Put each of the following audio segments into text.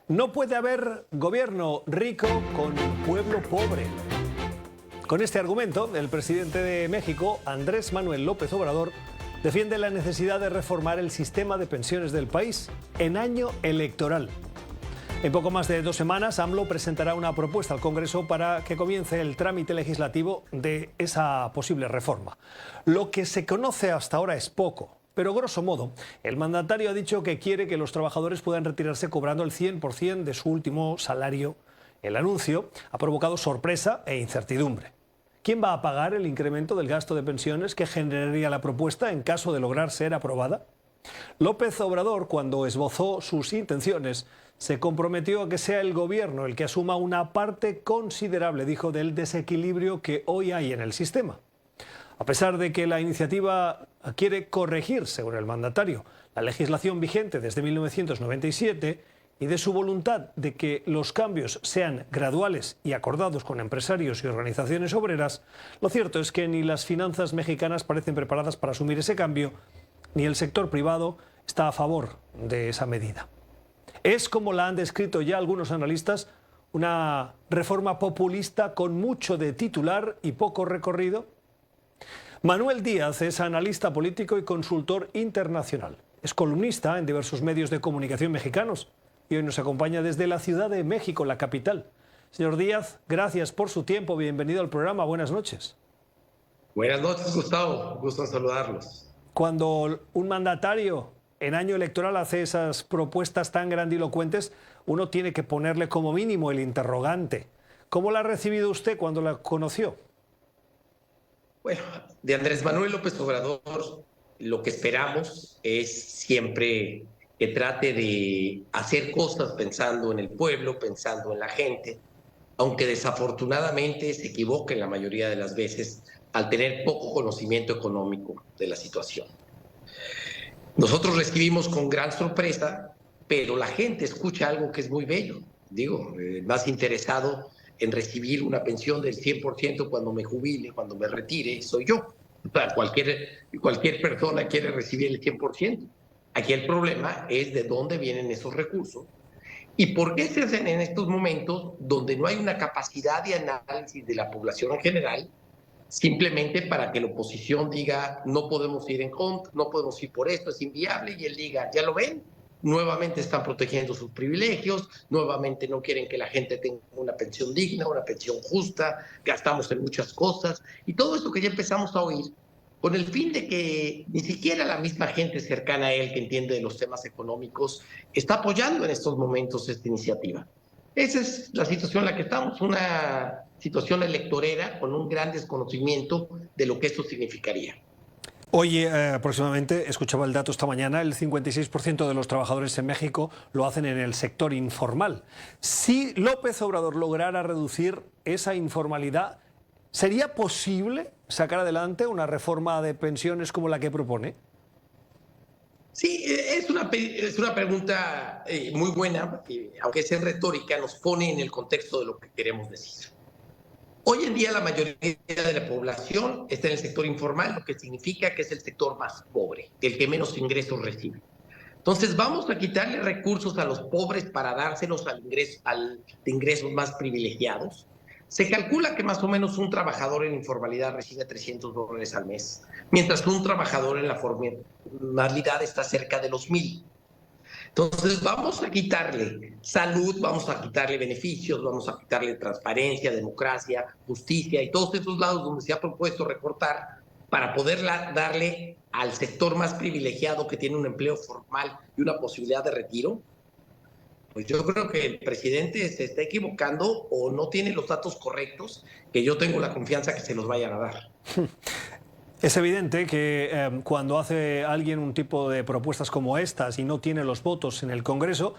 No puede haber gobierno rico con pueblo pobre. Con este argumento, el presidente de México, Andrés Manuel López Obrador, defiende la necesidad de reformar el sistema de pensiones del país en año electoral. En poco más de 2 semanas, AMLO presentará una propuesta al Congreso para que comience el trámite legislativo de esa posible reforma. Lo que se conoce hasta ahora es poco, pero grosso modo, el mandatario ha dicho que quiere que los trabajadores puedan retirarse cobrando el 100% de su último salario. El anuncio ha provocado sorpresa e incertidumbre. ¿Quién va a pagar el incremento del gasto de pensiones que generaría la propuesta en caso de lograr ser aprobada? López Obrador, cuando esbozó sus intenciones, se comprometió a que sea el gobierno el que asuma una parte considerable, dijo, del desequilibrio que hoy hay en el sistema. A pesar de que la iniciativa quiere corregir, según el mandatario, la legislación vigente desde 1997 y de su voluntad de que los cambios sean graduales y acordados con empresarios y organizaciones obreras, lo cierto es que ni las finanzas mexicanas parecen preparadas para asumir ese cambio, ni el sector privado está a favor de esa medida. Es, como la han descrito ya algunos analistas, una reforma populista con mucho de titular y poco recorrido. Manuel Díaz es analista político y consultor internacional. Es columnista en diversos medios de comunicación mexicanos y hoy nos acompaña desde la Ciudad de México, la capital. Señor Díaz, gracias por su tiempo. Bienvenido al programa. Buenas noches. Buenas noches, Gustavo. Gusto en saludarlos. Cuando un mandatario en año electoral hace esas propuestas tan grandilocuentes, uno tiene que ponerle como mínimo el interrogante. ¿Cómo la ha recibido usted cuando la conoció? Bueno, de Andrés Manuel López Obrador, lo que esperamos es siempre que trate de hacer cosas pensando en el pueblo, pensando en la gente, aunque desafortunadamente se equivoque la mayoría de las veces al tener poco conocimiento económico de la situación. Nosotros recibimos con gran sorpresa, pero la gente escucha algo que es muy bello. Digo, más interesado en recibir una pensión del 100% cuando me jubile, cuando me retire, soy yo. O sea, cualquier persona quiere recibir el 100%. Aquí el problema es de dónde vienen esos recursos y por qué se hacen en estos momentos donde no hay una capacidad de análisis de la población en general, simplemente para que la oposición diga no podemos ir en contra, no podemos ir por esto, es inviable, y él diga, ya lo ven, nuevamente están protegiendo sus privilegios, nuevamente no quieren que la gente tenga una pensión digna, una pensión justa, gastamos en muchas cosas, y todo esto que ya empezamos a oír, con el fin de que ni siquiera la misma gente cercana a él que entiende de los temas económicos está apoyando en estos momentos esta iniciativa. Esa es la situación en la que estamos, una situación electorera con un gran desconocimiento de lo que esto significaría. Hoy aproximadamente, escuchaba el dato esta mañana, el 56% de los trabajadores en México lo hacen en el sector informal. Si López Obrador lograra reducir esa informalidad, ¿sería posible sacar adelante una reforma de pensiones como la que propone? Sí, es una pregunta muy buena, aunque es en retórica, nos pone en el contexto de lo que queremos decir. Hoy en día la mayoría de la población está en el sector informal, lo que significa que es el sector más pobre, el que menos ingresos recibe. Entonces vamos a quitarle recursos a los pobres para dárselos de ingresos más privilegiados. Se calcula que más o menos un trabajador en informalidad recibe $300 al mes, mientras que un trabajador en la formalidad está cerca de los 1,000. Entonces vamos a quitarle salud, vamos a quitarle beneficios, vamos a quitarle transparencia, democracia, justicia y todos esos lados donde se ha propuesto recortar para poder darle al sector más privilegiado que tiene un empleo formal y una posibilidad de retiro. Pues yo creo que el presidente se está equivocando o no tiene los datos correctos, que yo tengo la confianza que se los vayan a dar. Es evidente que cuando hace alguien un tipo de propuestas como estas y no tiene los votos en el Congreso,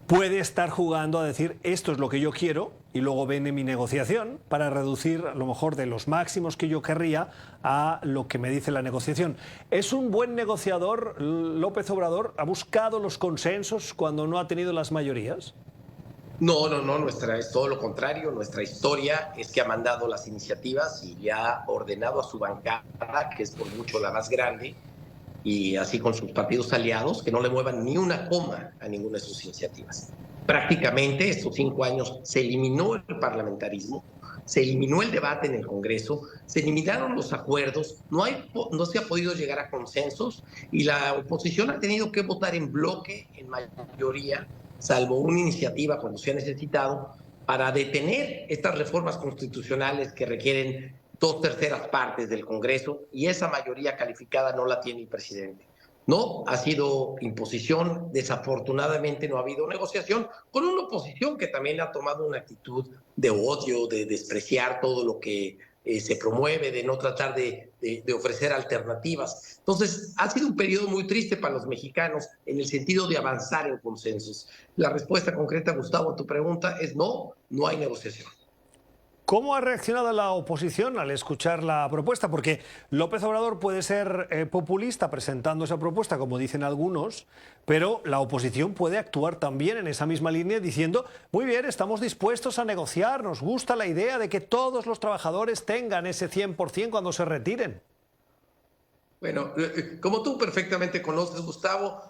puede estar jugando a decir esto es lo que yo quiero y luego viene mi negociación para reducir a lo mejor de los máximos que yo querría a lo que me dice la negociación. ¿Es un buen negociador López Obrador? ¿Ha buscado los consensos cuando no ha tenido las mayorías? No, es todo lo contrario. Nuestra historia es que ha mandado las iniciativas y le ha ordenado a su bancada, que es por mucho la más grande, y así con sus partidos aliados, que no le muevan ni una coma a ninguna de sus iniciativas. Prácticamente estos 5 años se eliminó el parlamentarismo, se eliminó el debate en el Congreso, se eliminaron los acuerdos, no se ha podido llegar a consensos y la oposición ha tenido que votar en bloque, en mayoría, salvo una iniciativa cuando se ha necesitado, para detener estas reformas constitucionales que requieren 2/3 partes del Congreso, y esa mayoría calificada no la tiene el presidente. No, ha sido imposición, desafortunadamente no ha habido negociación, con una oposición que también ha tomado una actitud de odio, de despreciar todo lo que se promueve, de no tratar de ofrecer alternativas. Entonces, ha sido un periodo muy triste para los mexicanos en el sentido de avanzar en consensos. La respuesta concreta, Gustavo, a tu pregunta es no, no hay negociación. ¿Cómo ha reaccionado la oposición al escuchar la propuesta? Porque López Obrador puede ser populista presentando esa propuesta, como dicen algunos, pero la oposición puede actuar también en esa misma línea diciendo, muy bien, estamos dispuestos a negociar, nos gusta la idea de que todos los trabajadores tengan ese 100% cuando se retiren. Bueno, como tú perfectamente conoces, Gustavo,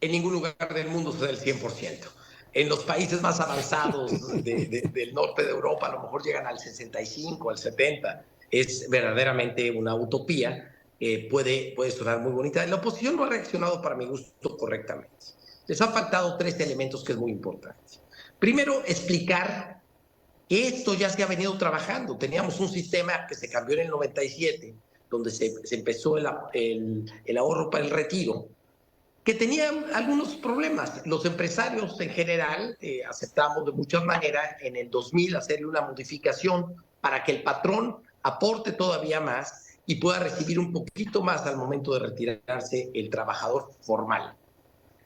en ningún lugar del mundo se da el 100%. En los países más avanzados del norte de Europa a lo mejor llegan al 65, al 70. Es verdaderamente una utopía. Puede sonar muy bonita. La oposición no ha reaccionado, para mi gusto, correctamente. Les han faltado 3 elementos que es muy importante. Primero, explicar que esto ya se ha venido trabajando. Teníamos un sistema que se cambió en el 97, donde se empezó el ahorro para el retiro, que tenía algunos problemas. Los empresarios en general aceptamos de muchas maneras en el 2000 hacerle una modificación para que el patrón aporte todavía más y pueda recibir un poquito más al momento de retirarse el trabajador formal.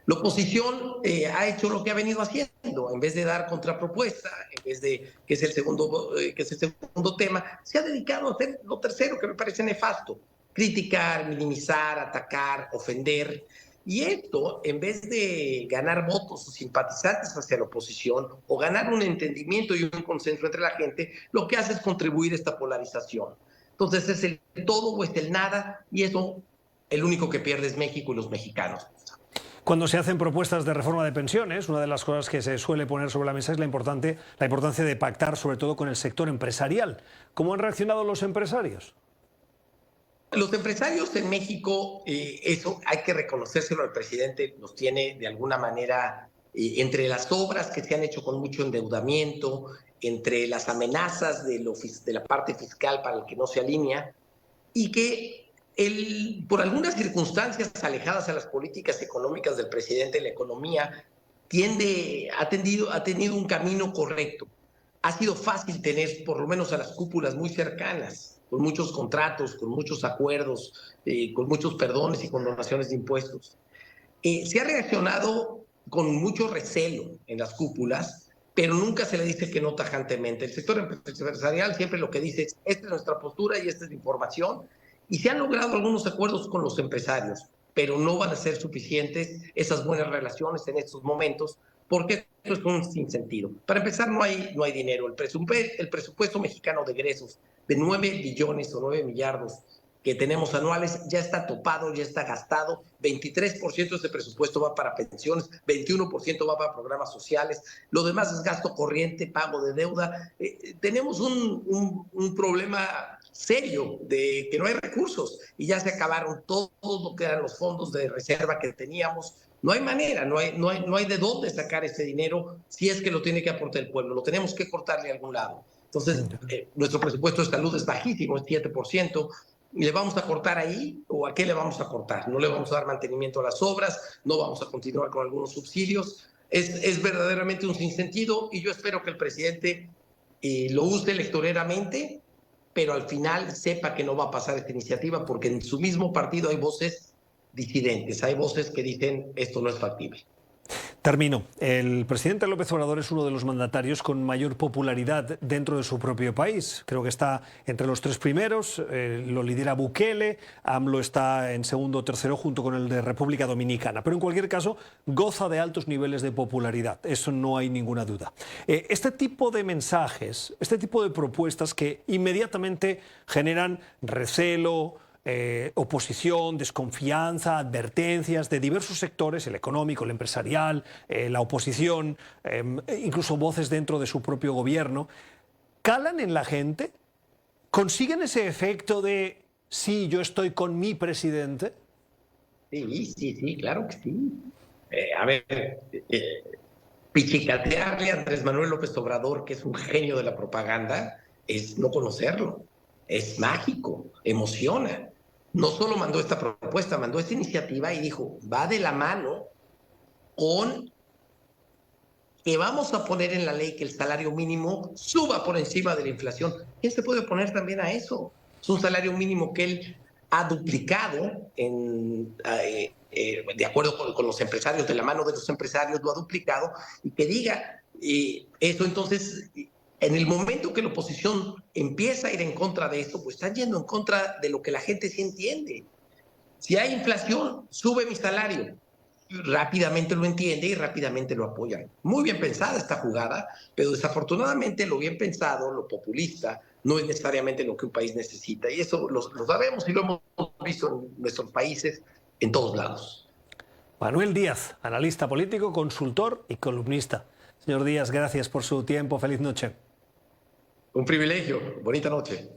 La oposición ha hecho lo que ha venido haciendo. En vez de dar contrapropuesta, en vez de, que es el segundo tema, se ha dedicado a hacer lo tercero, que me parece nefasto: criticar, minimizar, atacar, ofender. Y esto, en vez de ganar votos o simpatizantes hacia la oposición o ganar un entendimiento y un consenso entre la gente, lo que hace es contribuir a esta polarización. Entonces es el todo o es el nada, y eso el único que pierde es México y los mexicanos. Cuando se hacen propuestas de reforma de pensiones, una de las cosas que se suele poner sobre la mesa es la importancia de pactar sobre todo con el sector empresarial. ¿Cómo han reaccionado los empresarios? Los empresarios en México, eso hay que reconocérselo al presidente, los tiene de alguna manera entre las obras que se han hecho con mucho endeudamiento, entre las amenazas de la parte fiscal para el que no se alinea, y que por algunas circunstancias alejadas a las políticas económicas del presidente, la economía ha tenido un camino correcto. Ha sido fácil tener por lo menos a las cúpulas muy cercanas, con muchos contratos, con muchos acuerdos, con muchos perdones y condonaciones de impuestos. Se ha reaccionado con mucho recelo en las cúpulas, pero nunca se le dice que no tajantemente. El sector empresarial siempre lo que dice es: esta es nuestra postura y esta es la información, y se han logrado algunos acuerdos con los empresarios, pero no van a ser suficientes esas buenas relaciones en estos momentos, porque esto es un sinsentido. Para empezar, no hay dinero. El presupuesto mexicano de egresos de 9 billones o 9 millardos que tenemos anuales ya está topado, ya está gastado. 23% de ese presupuesto va para pensiones, 21% va para programas sociales, lo demás es gasto corriente, pago de deuda. Tenemos un problema serio de que no hay recursos, y ya se acabaron todo lo que eran los fondos de reserva que teníamos. No hay manera, no hay de dónde sacar ese dinero si es que lo tiene que aportar el pueblo. Lo tenemos que cortarle a algún lado. Entonces, nuestro presupuesto de salud es bajísimo, es 7%. ¿Y le vamos a cortar ahí o a qué le vamos a cortar? No le vamos a dar mantenimiento a las obras, no vamos a continuar con algunos subsidios. Es verdaderamente un sinsentido, y yo espero que el presidente lo use electoreramente, pero al final sepa que no va a pasar esta iniciativa, porque en su mismo partido hay voces disidentes, hay voces que dicen esto no es factible. Termino. El presidente López Obrador es uno de los mandatarios con mayor popularidad dentro de su propio país. Creo que está entre los 3 primeros, lo lidera Bukele, AMLO está en segundo o tercero junto con el de República Dominicana. Pero en cualquier caso, goza de altos niveles de popularidad, eso no hay ninguna duda. Este tipo de mensajes, este tipo de propuestas que inmediatamente generan recelo, oposición, desconfianza, advertencias de diversos sectores, el económico, el empresarial, la oposición, incluso voces dentro de su propio gobierno, ¿calan en la gente? ¿Consiguen ese efecto de sí, yo estoy con mi presidente? Sí, claro que sí. A ver, pichicatearle a Andrés Manuel López Obrador, que es un genio de la propaganda, es no conocerlo. Es mágico, emociona. No solo mandó esta propuesta, mandó esta iniciativa y dijo, va de la mano con que vamos a poner en la ley que el salario mínimo suba por encima de la inflación. ¿Quién se puede oponer también a eso? Es un salario mínimo que él ha duplicado de acuerdo con los empresarios, de la mano de los empresarios lo ha duplicado, y que diga eso. Entonces, en el momento que la oposición empieza a ir en contra de esto, pues están yendo en contra de lo que la gente sí entiende. Si hay inflación, sube mi salario. Rápidamente lo entiende y rápidamente lo apoyan. Muy bien pensada esta jugada, pero desafortunadamente lo bien pensado, lo populista, no es necesariamente lo que un país necesita. Y eso lo sabemos y lo hemos visto en nuestros países en todos lados. Manuel Díaz, analista político, consultor y columnista. Señor Díaz, gracias por su tiempo. Feliz noche. Un privilegio. Bonita noche.